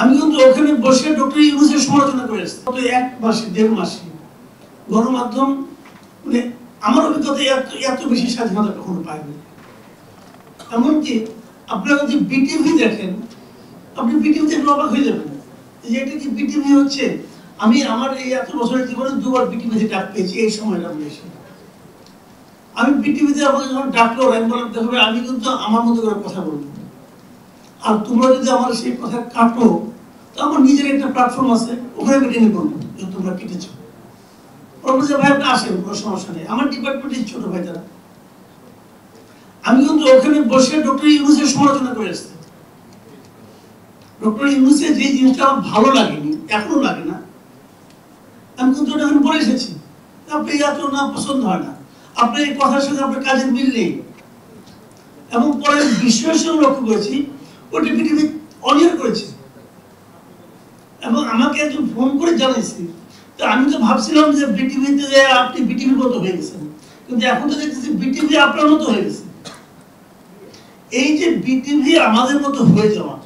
আমি কিন্তু ওখানে বসে ডক্টর ইউনূসের সমালোচনা করে আসছি গত 1 মাসে 1.5 মাসে গণমাধ্যম মানে আমার অভিজ্ঞতায় এত বেশি স্বাধীনতা কখনো পাইনি। এমনকি আপনারা যদি বিটিভি দেখেন, আপনি বিটিভি দেখলে অবাক হয়ে যাবেন যে এটা কি বিটিভি হচ্ছে। আমি আমার এই এত বছরের জীবনে 2বার বিটিভিতে ডাক পেয়েছি এই সময়টা এসে। আমি বিটিভিতে আমাকে যখন ডাকলো আমি বললাম দেখো আমি কিন্তু আমার মতো করে কথা বলবো, আর তোমরা যদি আমার সেই কথা কাটো তো আমার নিজের একটা প্ল্যাটফর্ম আছে, ওখানে কেটে নিয়ে বলবো যে তোমরা কেটেছো। ওরা বলছে ভাই আপনি আসেন, কোনো সমস্যা নেই, আমার ডিপার্টমেন্টের ছোট ভাই তারা। আমি কিন্তু ওখানে বসে ডক্টর ইউনূসের সমালোচনা করে আসছি। ডক্টর ইউনূসের যে জিনিসটা আমার ভালো লাগেনি, এখনো লাগে না, আমি কিন্তু ওটা বলে এসেছি। আপনি এত না পছন্দ হয় না, আপনার এই কথার সাথে আপনার কাজের মিল নেই। এবং পরে বিশ্লেষণ লক্ষ্য করেছি ওটি পৃথিবী অনিয়র করেছে এবং আমাকে একজন ফোন করে জানাইছে। তো আমি তো ভাবছিলাম যে বিটিভিতে যে আপনি বিটিভির মতো হয়ে গেছেন, কিন্তু এখন তো দেখতেছি বিটিভি আপনার মতো হয়ে গেছে। এই যে বিটিভি আমাদের মতো হয়ে যাওয়া,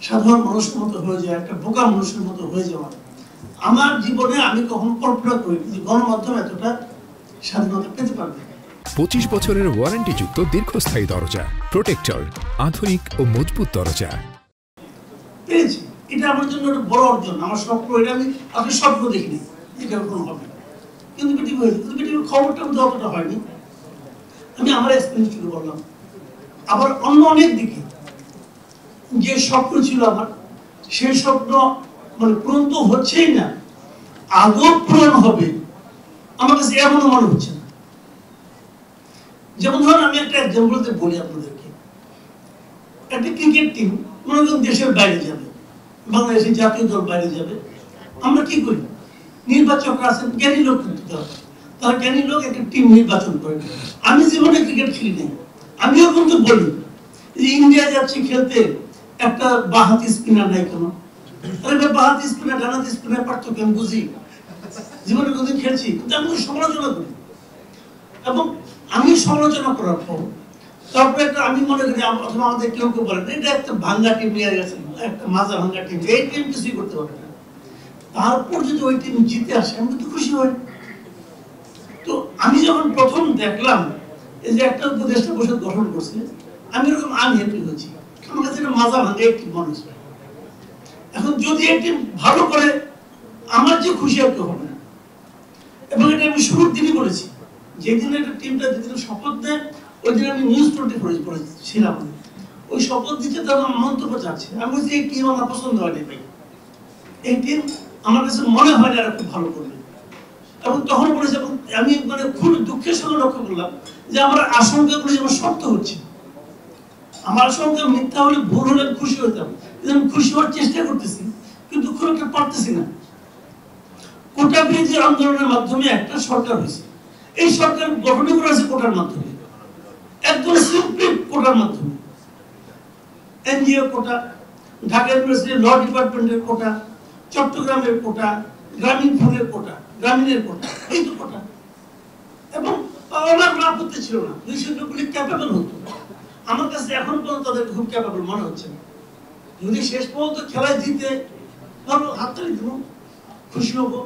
সাধারণ মানুষের মতো হয়ে যাওয়া, একটা বোকা মানুষের মতো হয়ে যাওয়া, আমার জীবনে আমি কখনো কল্পনা করি যে গণমাধ্যম এতটা স্বাধীনতা পেতে পারবে। 25 বছরের ওয়ারেন্টিযুক্ত দীর্ঘস্থায়ী দরজা প্রোটেক্টর, আধুনিক ও মজবুত দরজা পেয়েছি। এটা আমার জন্য একটা বড় অর্জন, আমার স্বপ্ন। এটা আমি আপনার স্বপ্ন দেখিনি এটা কোনো হবে, কিন্তু বিটিভি হয়েছে। কিন্তু বিটিভির খবরটা কিন্তু অতটা হয়নি। আমি আমার এক্সপিরিয়েন্স থেকে বললাম। আবার অন্য অনেক দিকে যে স্বপ্ন ছিল আমার, সেই স্বপ্ন মানে পূরণ তো হচ্ছেই না, আদৌ পূরণ হবে আমার কাছে এমনও মনে হচ্ছে না। যেমন ধরুন আমি একটা এক্সাম্পল বলি আপনাদেরকে, একটা ক্রিকেট টিম মনে করেন দেশের বাইরে যাবে, বাংলাদেশের জাতীয় দল বাইরে যাবে, আমরা কি করি? নির্বাচকরা আছেন, জ্ঞানী লোক, কিন্তু তারা জ্ঞানী লোক একটা টিম নির্বাচন করে। আমি জীবনে ক্রিকেট খেলি নাই, আমিও কিন্তু বলি যে ইন্ডিয়া যাচ্ছে খেলতে, একটা বাঁহাতি স্পিনার নাই কেন? আরে বাঁহাতি স্পিনার ডানহাতি স্পিনার পার্থক্য আমি বুঝি, জীবনে কোনদিন খেলছি, কিন্তু আমি সমালোচনা করি। এবং আমি সমালোচনা করার পর তারপরে একটা আমি মনে করি অথবা আমাদের কেউ কেউ বলেন এটা একটা ভাঙ্গা টিম নিয়ে গেছে, একটা মাজা ভাঙ্গা টিম, এই টিম কিছুই করতে পারবে না। তারপর যদি ওই টিম জিতে আসে আমি তো খুশি হই। তো আমি যখন প্রথম দেখলাম এই যে একটা উপদেষ্টা পরিষদ গঠন করছে, আমি এরকম আনহ্যাপি হয়েছি। আমার কাছে এটা মাজা ভাঙ্গা একটি মনে হচ্ছে। এখন যদি এই টিম ভালো করে, আমার যে খুশি আর কেউ হবে না। এবং এটা আমি শুরুর দিনই বলেছি, যেদিন একটা টিমটা যেদিন শপথ দেয় ওই দিন আমি নিউজ 24 পড়েছিলাম। ওই শপথ দিতে তারা মন্তব্য চাচ্ছে, আমি বলছি এই টিম আমার পছন্দ হয়নি ভাই, এই টিম আমার কাছে মনে হয় না এরা খুব ভালো করবে। এবং তখন বলেছে, এবং আমি মানে খুব দুঃখের সঙ্গে লক্ষ্য করলাম যে আমার আশঙ্কাগুলো যেমন সত্য হচ্ছে। আমার আশঙ্কা মিথ্যা হলে, ভুল হলে খুশি হতাম, কিন্তু আমি খুশি হওয়ার চেষ্টা করতেছি, কিন্তু খুব একটা পারতেছি না। কোটা বিরোধী আন্দোলনের মাধ্যমে একটা সরকার হয়েছে, এই সরকার গঠন করা হয়েছে কোটার মাধ্যমে, একদম সিম্পলি কোটার মাধ্যমে। এনজিও কোটা, ঢাকা ইউনিভার্সিটির ল ডিপার্টমেন্টের কোটা, চট্টগ্রামের কোটা, গ্রামীণ ফোনের কোটা, গ্রামীণের কোটা, এই তো কোটা। এবং আমার আপত্তি ছিল না, দুই শিক্ষকগুলি ক্যাপেবল হতো। আমার কাছে এখন পর্যন্ত তাদের খুব ক্যাপেবল মনে হচ্ছে না। যদি শেষ পর্যন্ত খেলায় জিতে, ভালো হাততালি দেবো, খুশি হবো।